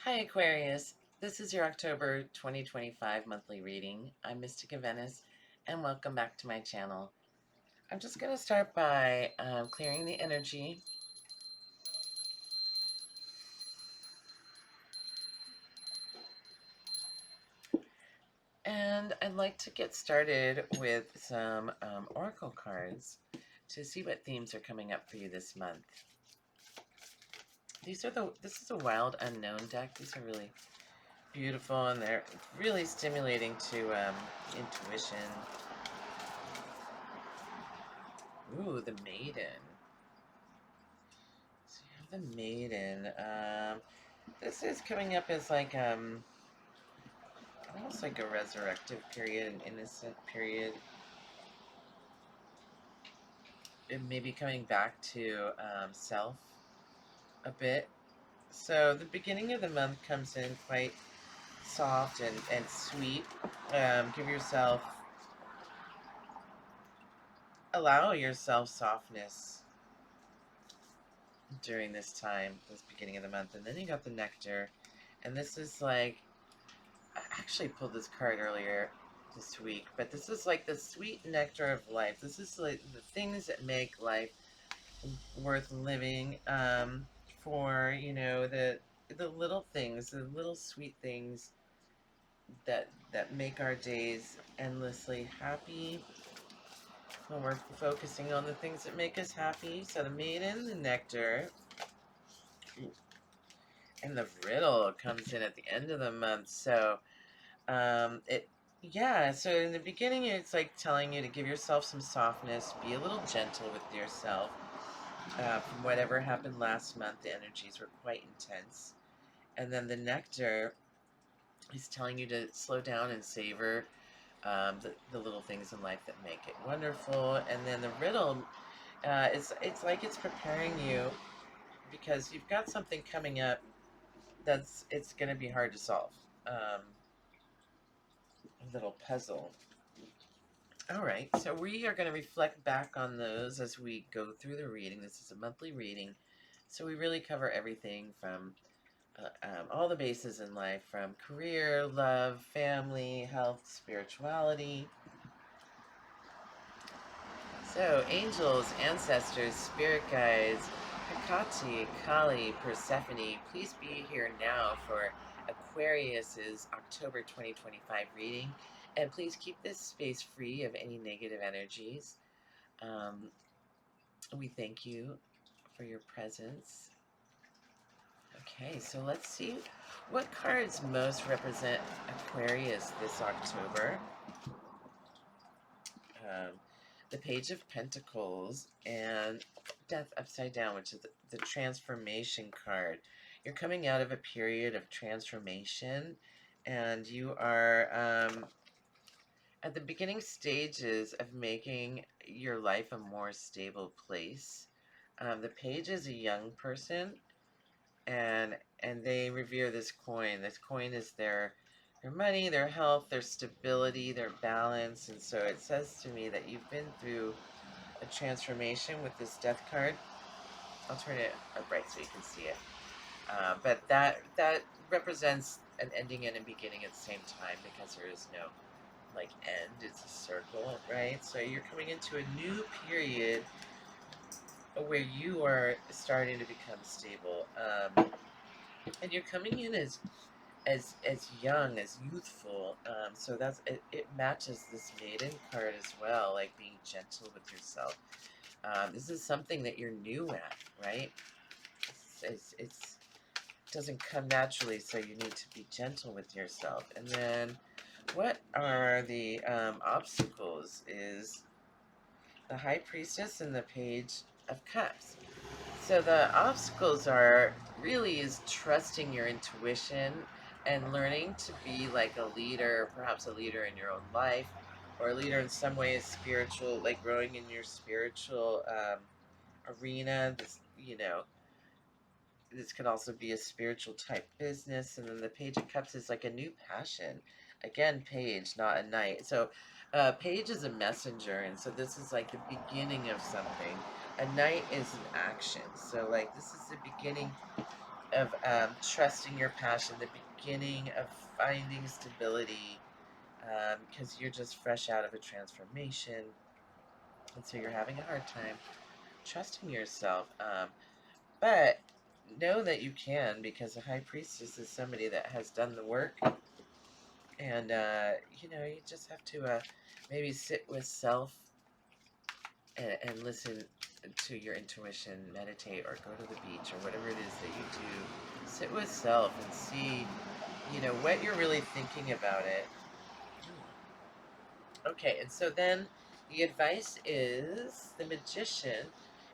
Hi Aquarius, this is your October 2025 monthly reading. I'm Mystica Venice and welcome back to my channel. I'm just going to start by clearing the energy. And I'd like to get started with some oracle cards to see what themes are coming up for you this month. This is a wild unknown deck. These are really beautiful and they're really stimulating to intuition. Ooh, the Maiden. So you have the Maiden. This is coming up as like almost like a resurrective period, an innocent period. It may be coming back to self a bit. So the beginning of the month comes in quite soft and sweet. Give yourself, allow yourself softness during this time, this beginning of the month. And then you got the Nectar. And this is like, I actually pulled this card earlier this week, but this is like the sweet nectar of life. This is like the things that make life worth living, for, you know, the little things, the little sweet things that make our days endlessly happy when we're focusing on the things that make us happy. So the Maiden, the Nectar, and the Riddle comes in at the end of the month. So it yeah, so in the beginning it's like telling you to give yourself some softness, be a little gentle with yourself. From whatever happened last month, the energies were quite intense. And then the Nectar is telling you to slow down and savor the little things in life that make it wonderful. And then the Riddle, it's like it's preparing you because you've got something coming up it's going to be hard to solve. A little puzzle. All right, so we are going to reflect back on those as we go through the reading. This is a monthly reading, so we really cover everything from all the bases in life, from career, love, family, health, spirituality. So, angels, ancestors, spirit guides, Hecate, Kali, Persephone, please be here now for Aquarius's October 2025 reading. And please keep this space free of any negative energies. Um, we thank you for your presence. Okay, so let's see what cards most represent Aquarius this October. Um, the Page of Pentacles and Death Upside Down, which is the transformation card. You're coming out of a period of transformation, and you are at the beginning stages of making your life a more stable place. The Page is a young person, and they revere this coin. This coin is their money, their health, their stability, their balance. And so it says to me that you've been through a transformation with this Death card. I'll turn it upright so you can see it. But that represents an ending and a beginning at the same time, because there is no like end. It's a circle, right? So you're coming into a new period where you are starting to become stable, and you're coming in as young, as youthful. So it matches this Maiden card as well, like being gentle with yourself. This is something that you're new at, right? It's doesn't come naturally, so you need to be gentle with yourself. And then, what are the obstacles? Is the High Priestess and the Page of Cups. So the obstacles are really is trusting your intuition and learning to be like a leader, perhaps a leader in your own life, or a leader in some ways spiritual, like growing in your spiritual arena. This could also be a spiritual type business. And then the Page of Cups is like a new passion. Again, Page, not a knight. So Page is a messenger, and so this is like the beginning of something. A knight is an action. So like this is the beginning of trusting your passion, the beginning of finding stability, because you're just fresh out of a transformation, and so you're having a hard time trusting yourself. But know that you can, because the high priestess is somebody that has done the work, and you just have to maybe sit with self and listen to your intuition, meditate, or go to the beach, or whatever it is that you do. Sit with self and see, what you're really thinking about it. Okay, and so then the advice is the magician,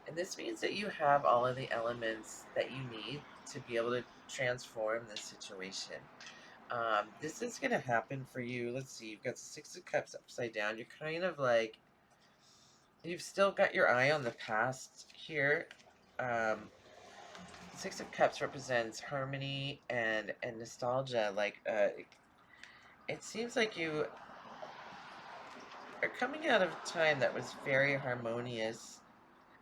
and this means that you have all of the elements that you need to be able to transform this situation. This is going to happen for you. Let's see, you've got the Six of Cups upside down. You're kind of like, you've still got your eye on the past here. Six of Cups represents harmony and nostalgia. Like, it seems like you are coming out of a time that was very harmonious.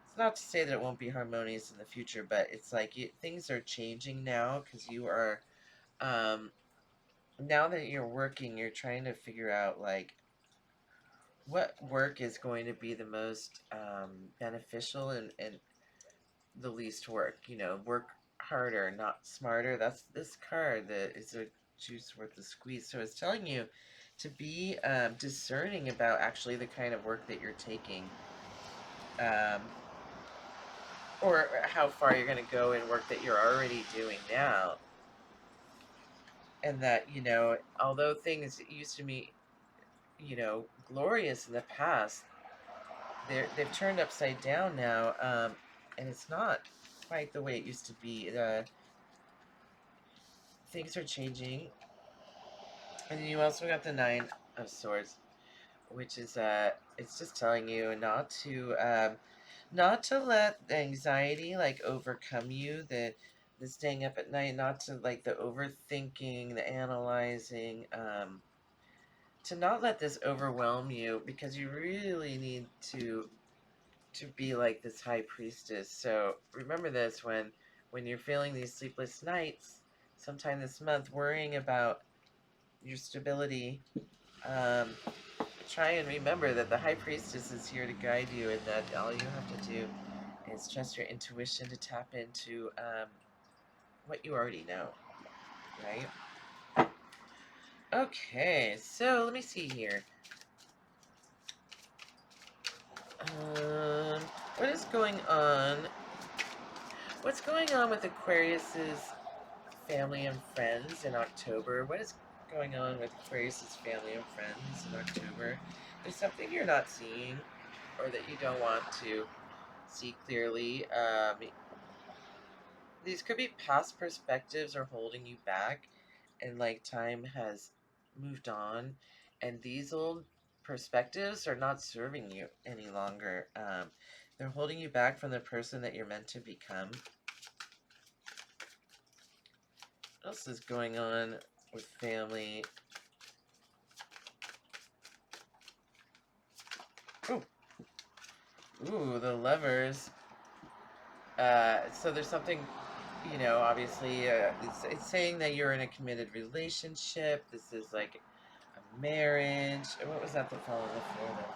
It's not to say that it won't be harmonious in the future, but it's like things are changing now, because you are, now that you're working, you're trying to figure out, like, what work is going to be the most beneficial and the least work. Work harder, not smarter. That's this card that is a juice worth the squeeze. So it's telling you to be discerning about actually the kind of work that you're taking, um, or how far you're going to go in work that you're already doing now. And that, although things used to be, glorious in the past, they've turned upside down now, and it's not quite the way it used to be. Things are changing, and then you also got the Nine of Swords, which is it's just telling you not to let the anxiety like overcome you, the staying up at night, not to like the overthinking, the analyzing, to not let this overwhelm you, because you really need to be like this high priestess. So remember this when you're feeling these sleepless nights sometime this month, worrying about your stability. Um, Try and remember that the high priestess is here to guide you, and that all you have to do is trust your intuition to tap into what you already know, right? Okay, so let me see here. Um, what is going on? What's going on with Aquarius's family and friends in October? What is going on with Aquarius's family and friends in October? There's something you're not seeing, or that you don't want to see clearly. These could be past perspectives are holding you back, and like time has moved on, and these old perspectives are not serving you any longer. They're holding you back from the person that you're meant to become. What else is going on with family? Ooh, ooh, the Lovers. So there's something, obviously, it's saying that you're in a committed relationship. This is like a marriage. What was that that fell on the floor then?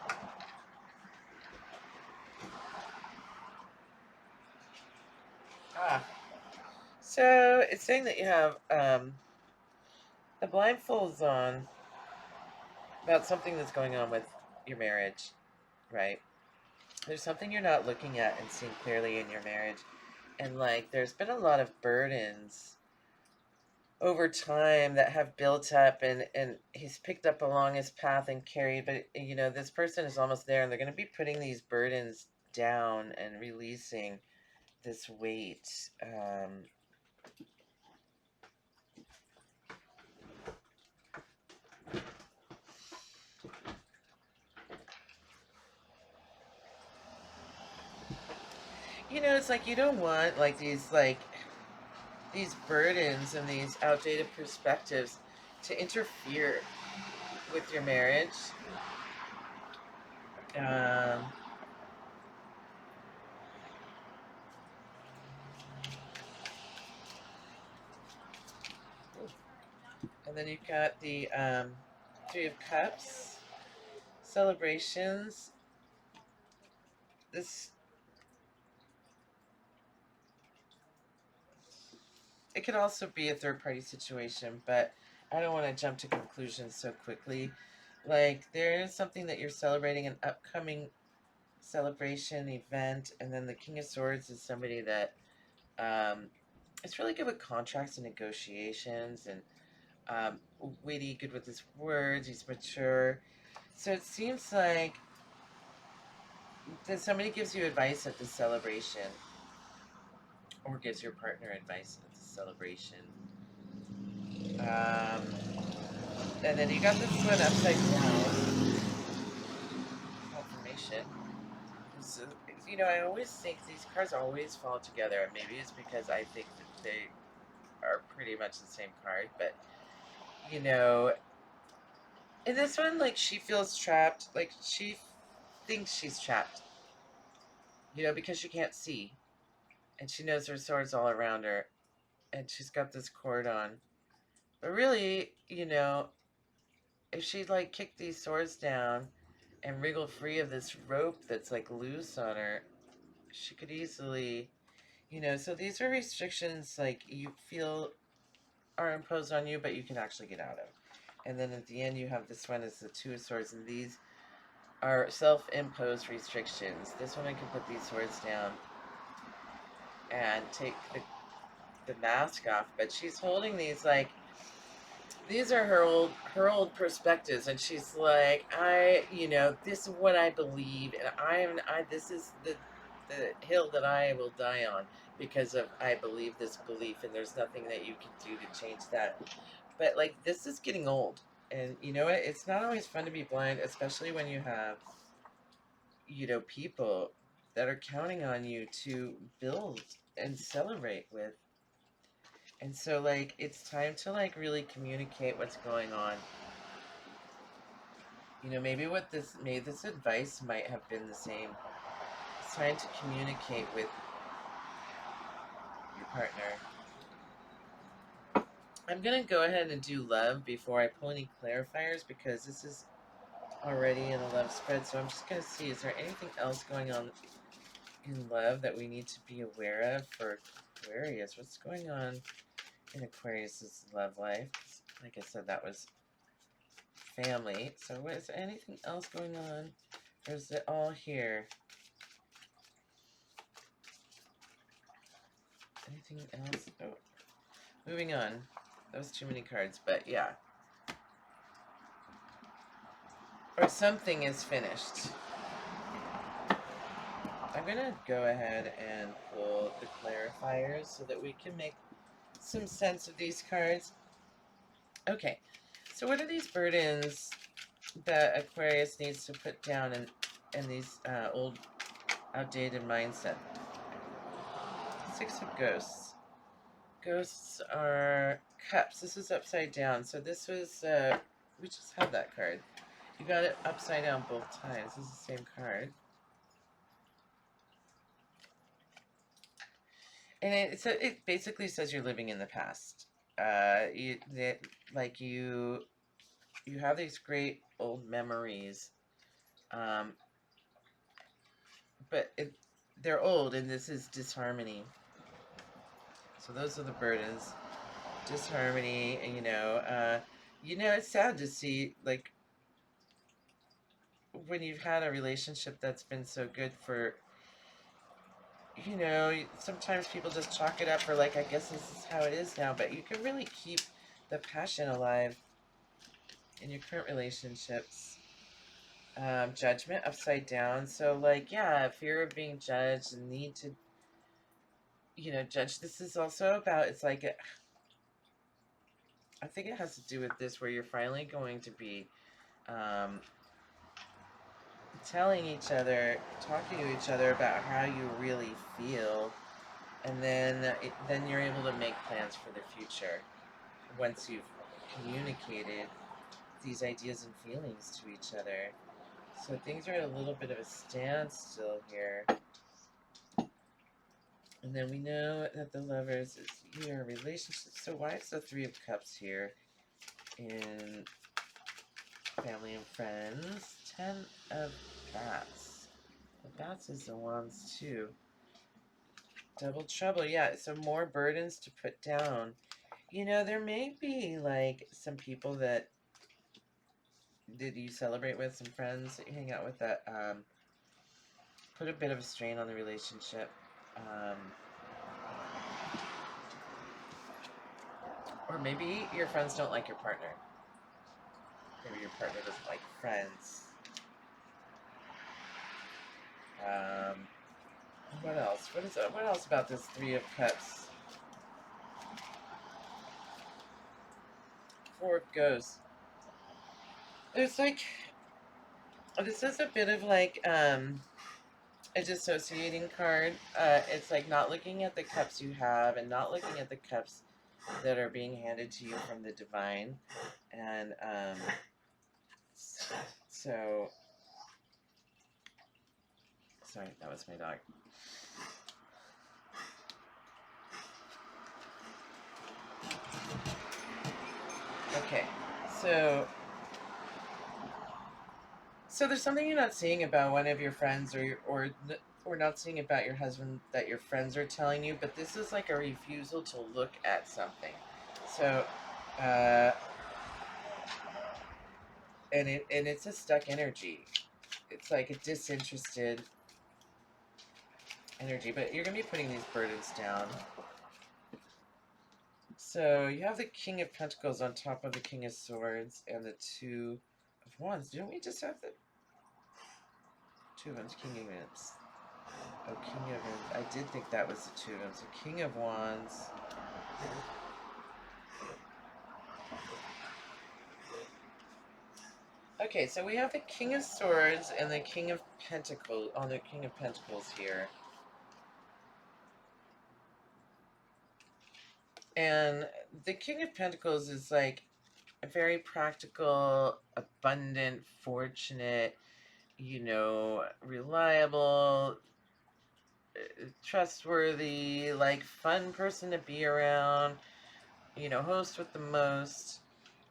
Ah, so it's saying that you have the blindfolds on about something that's going on with your marriage, right? There's something you're not looking at and seeing clearly in your marriage. And like, there's been a lot of burdens over time that have built up, and he's picked up along his path and carried, but this person is almost there, and they're going to be putting these burdens down and releasing this weight. It's like you don't want like these burdens and these outdated perspectives to interfere with your marriage. Um, then you've got the Three of Cups, celebrations. This, it could also be a third-party situation, but I don't want to jump to conclusions so quickly. Like, there is something that you're celebrating, an upcoming celebration, event, and then the King of Swords is somebody that is really good with contracts and negotiations, and witty, good with his words, he's mature. So it seems like that somebody gives you advice at the celebration, or gives your partner advice at the celebration. Um, and then you got this one upside down, confirmation. So, I always think these cards always fall together. Maybe it's because I think that they are pretty much the same card, but you know, in this one, like, she feels trapped. Like, she thinks she's trapped, because she can't see. And she knows there's swords all around her. And she's got this cord on. But really, if she, like, kicked these swords down and wriggle free of this rope that's, like, loose on her, she could easily, so these are restrictions, like, you feel are imposed on you, but you can actually get out of. And then at the end, you have this one as the Two of Swords, and these are self-imposed restrictions. This woman can put these swords down and take the mask off, but she's holding these, like, these are her old perspectives, and she's like, this is what I believe, and this is the hill that I will die on, because of I believe this belief, and there's nothing that you can do to change that. But, like, this is getting old, and you know what? It's not always fun to be blind, especially when you have people that are counting on you to build and celebrate with. And so, like, it's time to, like, really communicate what's going on. Maybe this advice might have been the same. It's time to communicate with your partner. I'm going to go ahead and do love before I pull any clarifiers, because this is already in a love spread. So I'm just going to see, is there anything else going on in love that we need to be aware of for Aquarius? What's going on in Aquarius's love life? Like I said, that was family. So is there anything else going on? Or is it all here? Anything else? Oh, moving on. That was too many cards, but yeah. Or something is finished. I'm going to go ahead and pull the clarifiers so that we can make some sense of these cards. Okay, so what are these burdens that Aquarius needs to put down in these old, outdated mindset? Six of Ghosts. Ghosts are cups. This is upside down. So this was, we just had that card. You got it upside down both times. This is the same card. And it basically says you're living in the past. You have these great old memories, but they're old, and this is disharmony. So those are the burdens, disharmony, and it's sad to see, like, when you've had a relationship that's been so good for, sometimes people just chalk it up for, like, I guess this is how it is now, but you can really keep the passion alive in your current relationships. Judgment upside down. So, like, yeah, fear of being judged and need to, judge. This is also about, it's like, I think it has to do with this, where you're finally going to be telling each other, talking to each other about how you really feel, and then you're able to make plans for the future once you've communicated these ideas and feelings to each other. So things are at a little bit of a standstill here. And then we know that the Lovers is your relationship. So why is the Three of Cups here? in family and friends. 10 of bats. The bats is the wands too. Double trouble. Yeah, so more burdens to put down. You know, there may be like some people that you celebrate with, some friends that you hang out with that put a bit of a strain on the relationship. Or maybe your friends don't like your partner. Maybe your partner doesn't like friends. What else? What else about this Three of Cups? Four of Ghosts. There's like, this is a bit of like a dissociating card. It's like not looking at the cups you have and not looking at the cups that are being handed to you from the divine. And so, sorry, that was my dog. Okay, so there's something you're not seeing about one of your friends, or not seeing about your husband that your friends are telling you, but this is like a refusal to look at something. So, and it's a stuck energy. It's like a disinterested energy, but you're gonna be putting these burdens down. So you have the King of Pentacles on top of the King of Swords and the Two of Wands. Didn't we just have the Two of Wands, King of Wands? Oh, King of Wands. I did think that was the Two of Wands. So King of Wands. Okay, so we have the King of Swords and the King of Pentacles on the King of Pentacles here. And the King of Pentacles is like a very practical, abundant, fortunate, you know, reliable, trustworthy, like fun person to be around, you know, host with the most.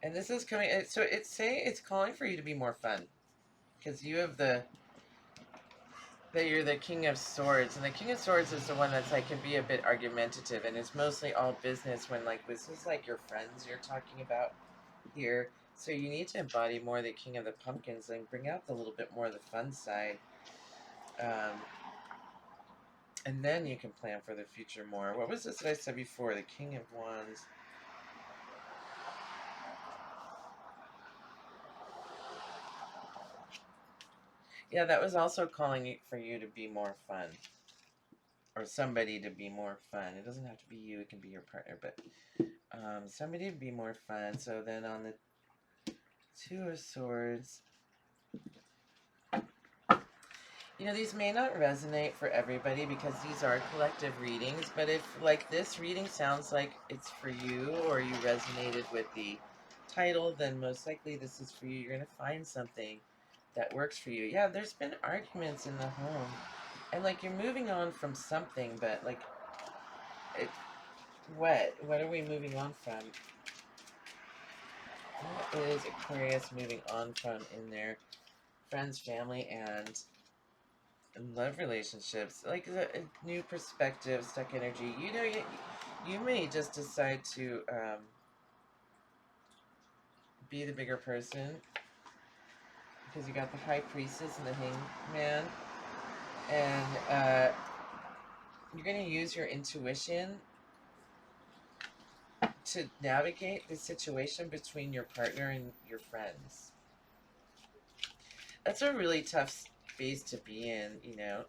And this is coming, so it's calling for you to be more fun, because you have that you're the King of Swords, and the King of Swords is the one that's like can be a bit argumentative, and it's mostly all business when like this is like your friends you're talking about here. So you need to embody more the King of the Pumpkins and bring out the little bit more of the fun side. And then you can plan for the future more. What was this that I said before? The King of Wands. Yeah, that was also calling for you to be more fun. Or somebody to be more fun. It doesn't have to be you, it can be your partner, but somebody to be more fun. So then on the Two of Swords, you know, these may not resonate for everybody because these are collective readings, but if like this reading sounds like it's for you or you resonated with the title, then most likely this is for you. You're going to find something that works for you. Yeah, there's been arguments in the home, and like you're moving on from something, but like what are we moving on from? What is Aquarius moving on from in their friends, family, and love relationships? Like a new perspective, stuck energy. You know, you may just decide to be the bigger person because you got the High Priestess and the Hangman, and you're going to use your intuition to navigate the situation between your partner and your friends. That's a really tough space to be in, you know.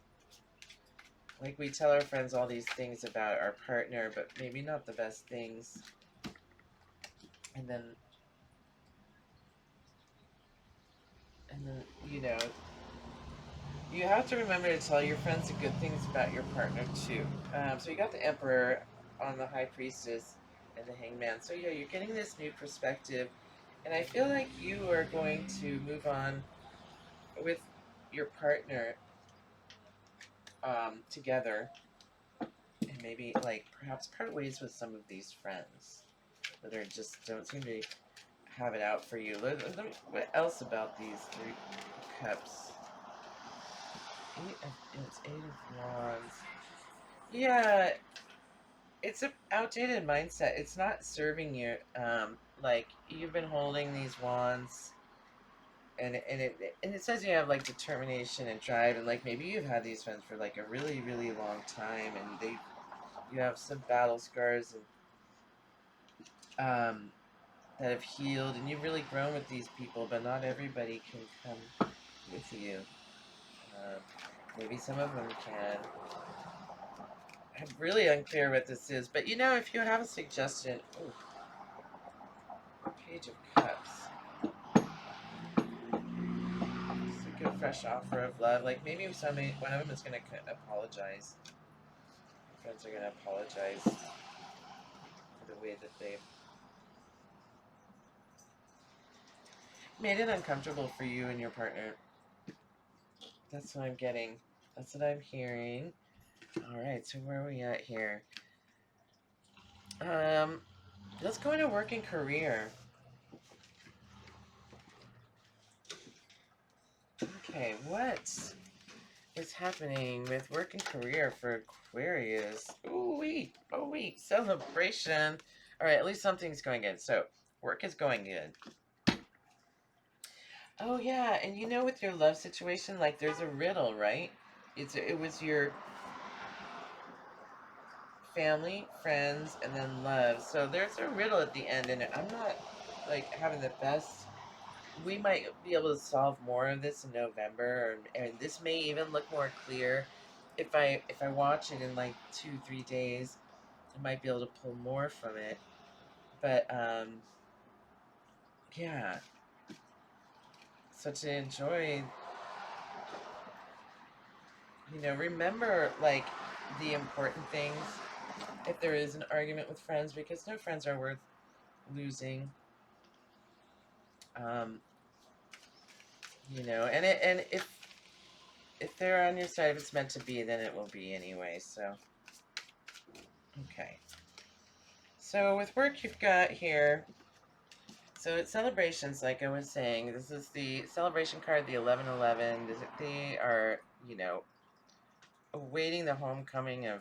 Like we tell our friends all these things about our partner, but maybe not the best things. And then, you know, you have to remember to tell your friends the good things about your partner too. So you got the Emperor on the High Priestess and the Hangman. So yeah, you're getting this new perspective. And I feel like you are going to move on with your partner together, and maybe like perhaps part ways with some of these friends that are just don't seem to have it out for you. What else about these 3 cups? It's 8 of Wands. Yeah, it's an outdated mindset. It's not serving you. Like you've been holding these wands, and it says you have like determination and drive, and like maybe you've had these friends for like a really really long time, and you have some battle scars and that have healed, and you've really grown with these people, but not everybody can come with you. Um, Maybe some of them can. I'm really unclear what this is, but if you have a suggestion, Page of Cups. It's a good fresh offer of love. Like maybe one of them is going to apologize. Friends are going to apologize for the way that they've made it uncomfortable for you and your partner. That's what I'm getting. That's what I'm hearing. All right, so where are we at here? Let's go into work and career. Okay, what is happening with work and career for Aquarius? Oh wait, celebration. All right, at least something's going good. So work is going good. Oh yeah, and with your love situation, like there's a riddle, right? It was your family, friends, and then love. So there's a riddle at the end, and I'm not like having the best. We might be able to solve more of this in November, and this may even look more clear if I watch it in like 2-3 days. I might be able to pull more from it, but yeah. So to enjoy, remember like the important things. If there is an argument with friends, because no friends are worth losing. Um, and if they're on your side, if it's meant to be, then it will be anyway. So, okay. So with work, you've got here. So it's celebrations, like I was saying. This is the celebration card, the 1111. They are, awaiting the homecoming of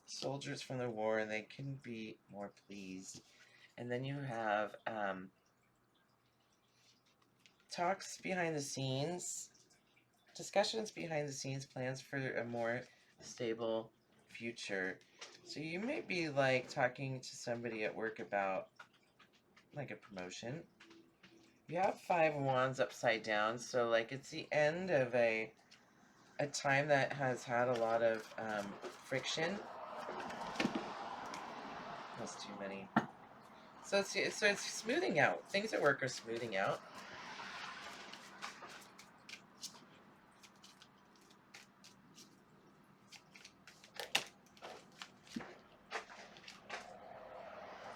soldiers from the war, and they couldn't be more pleased. And then you have talks behind the scenes, discussions behind the scenes, plans for a more stable future. So you may be like talking to somebody at work about like a promotion. You have 5 wands upside down, so like it's the end of a time that has had a lot of friction. That's too many. So it's smoothing out. Things at work are smoothing out.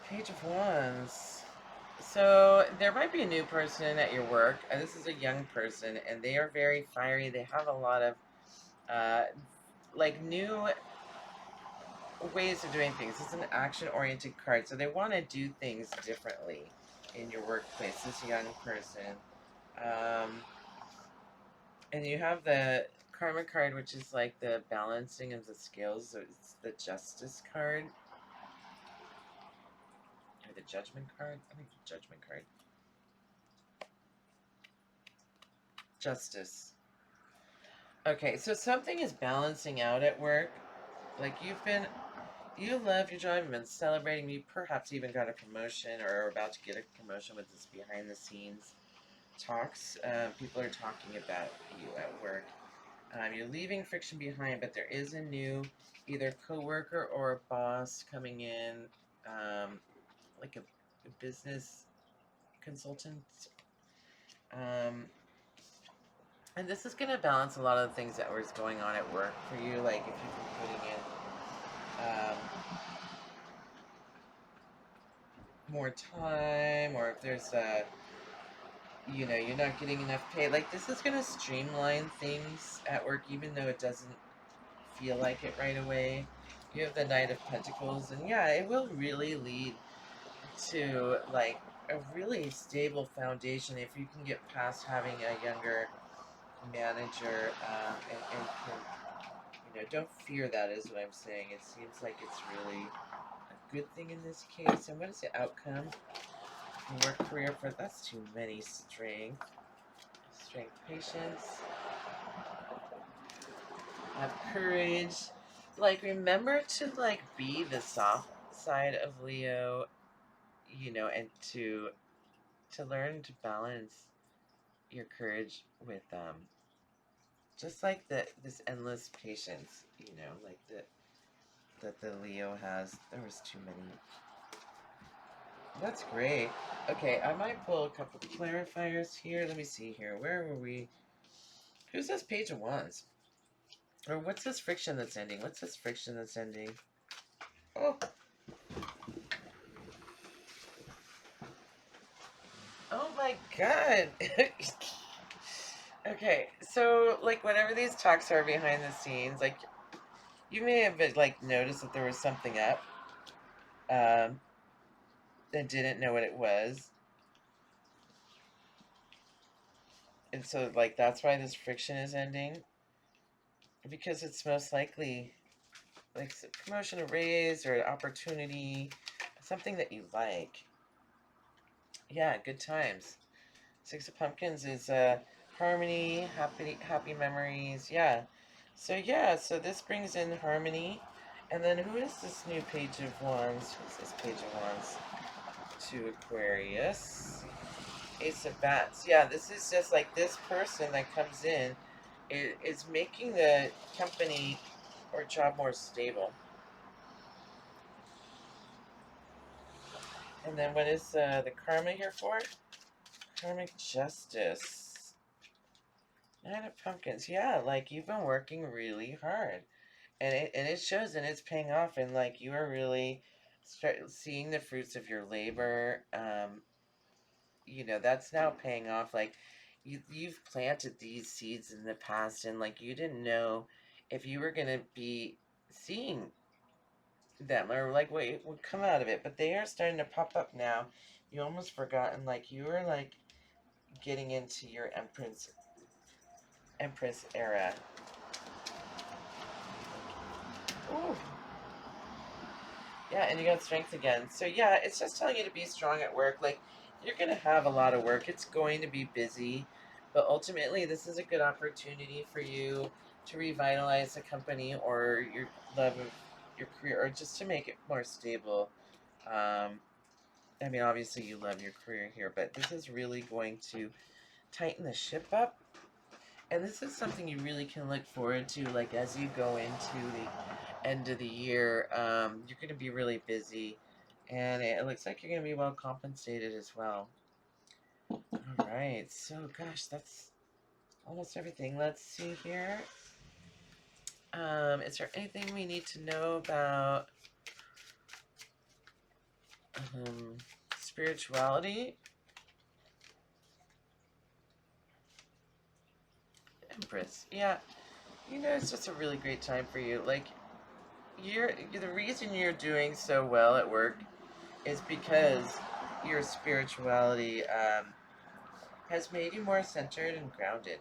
Page of Wands. So there might be a new person at your work. This is a young person, and they are very fiery. They have a lot of like new ways of doing things. It's an action-oriented card, so they want to do things differently in your workplace. This young person, and you have the Karma card, which is like the balancing of the scales. So it's the Justice card. Or the Judgment card? I think the Judgment card. Justice. Okay, so something is balancing out at work. Like you love your job, you've been celebrating, you perhaps even got a promotion or are about to get a promotion with this behind the scenes talks. People are talking about you at work. You're leaving friction behind, but there is a new either coworker or a boss coming in, like a business consultant. And this is going to balance a lot of the things that was going on at work for you. Like if you've been putting in more time, or if there's you're not getting enough pay. Like this is going to streamline things at work, even though it doesn't feel like it right away. You have the Knight of Pentacles, and yeah, it will really lead to like a really stable foundation if you can get past having a younger manager, and can, don't fear that, is what I'm saying. It seems like it's really a good thing in this case. And what is the outcome? Work career for, that's too many. Strength, patience, have courage. Like, remember to, like, be the soft side of Leo, and to learn to balance your courage with just like this endless patience, like that the Leo has. There was too many. That's great. Okay, I might pull a couple clarifiers here. Let me see here. Where were we? Who's this Page of Wands? Or what's this friction that's ending? What's this friction that's ending? Oh. Oh my god. Okay, so, like, whenever these talks are behind the scenes, like, you may have, like, noticed that there was something up, um, and didn't know what it was. And so, like, that's why this friction is ending. Because it's most likely, like, a promotion, a raise, or an opportunity, something that you like. Yeah, good times. Six of Pumpkins is harmony, happy memories. Yeah. So this brings in harmony. And then who is this new Page of Wands? Who's this Page of Wands? To Aquarius. Ace of Bats. Yeah, this is just like this person that comes in is making the company or job more stable. And then what is the karma here for? Karmic justice. Nine of Pumpkins. Yeah, like, you've been working really hard. And it shows, and it's paying off, and, like, you are really seeing the fruits of your labor. That's now paying off. Like, you've planted these seeds in the past, and, like, you didn't know if you were gonna be seeing them, or, like, what would come out of it, but they are starting to pop up now. You almost forgotten, like, you were, like, getting into your Empress era. Ooh. Yeah, and you got strength again. So yeah, it's just telling you to be strong at work. Like, you're gonna have a lot of work. It's going to be busy, but ultimately, this is a good opportunity for you to revitalize the company or your love of your career, or just to make it more stable. I mean, obviously, you love your career here, but this is really going to tighten the ship up. And this is something you really can look forward to, like, as you go into the end of the year. You're going to be really busy, and it looks like you're going to be well compensated as well. All right, so gosh, that's almost everything. Let's see here. Is there anything we need to know about spirituality? Empress, yeah. It's just a really great time for you. Like, you're the reason you're doing so well at work is because your spirituality has made you more centered and grounded.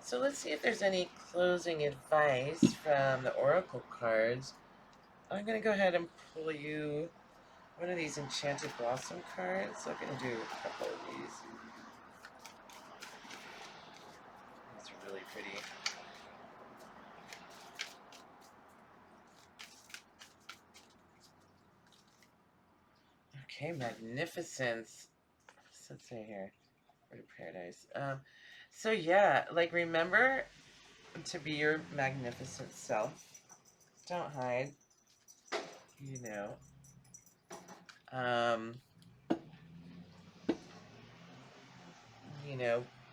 So let's see if there's any closing advice from the oracle cards. I'm going to go ahead and pull you one of these Enchanted Blossom cards. I'm going to do a couple of these. These are really pretty. Okay, Magnificence. What's that say here? Road to Paradise. So yeah, like, remember to be your magnificent self. Don't hide. You know. Um,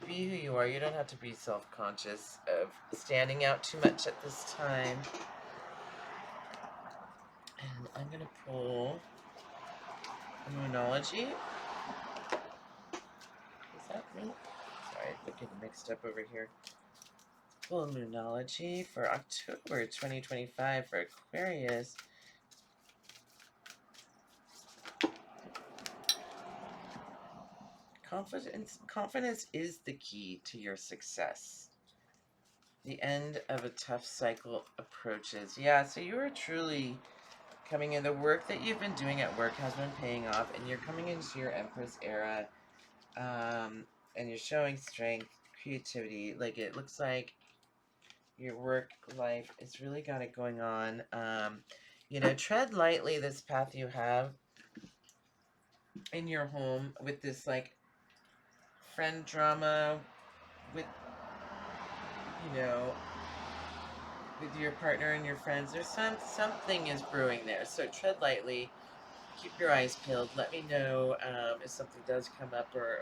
be who you are. You don't have to be self-conscious of standing out too much at this time. And I'm going to pull Moonology. Is that me? Sorry, I'm getting mixed up over here. Pull Moonology for October 2025 for Aquarius. Confidence is the key to your success. The end of a tough cycle approaches. Yeah, so you are truly coming in. The work that you've been doing at work has been paying off, and you're coming into your Empress era, and you're showing strength, creativity. Like, it looks like your work life is really got it going on. Tread lightly this path you have in your home with this, like, friend drama with, you know, with your partner and your friends. There's something is brewing there. So tread lightly. Keep your eyes peeled. Let me know if something does come up, or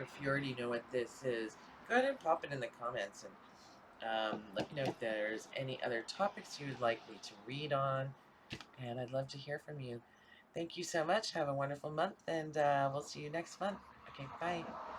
if you already know what this is. Go ahead and pop it in the comments, and let me know if there's any other topics you would like me to read on. And I'd love to hear from you. Thank you so much. Have a wonderful month, and we'll see you next month. Okay, bye.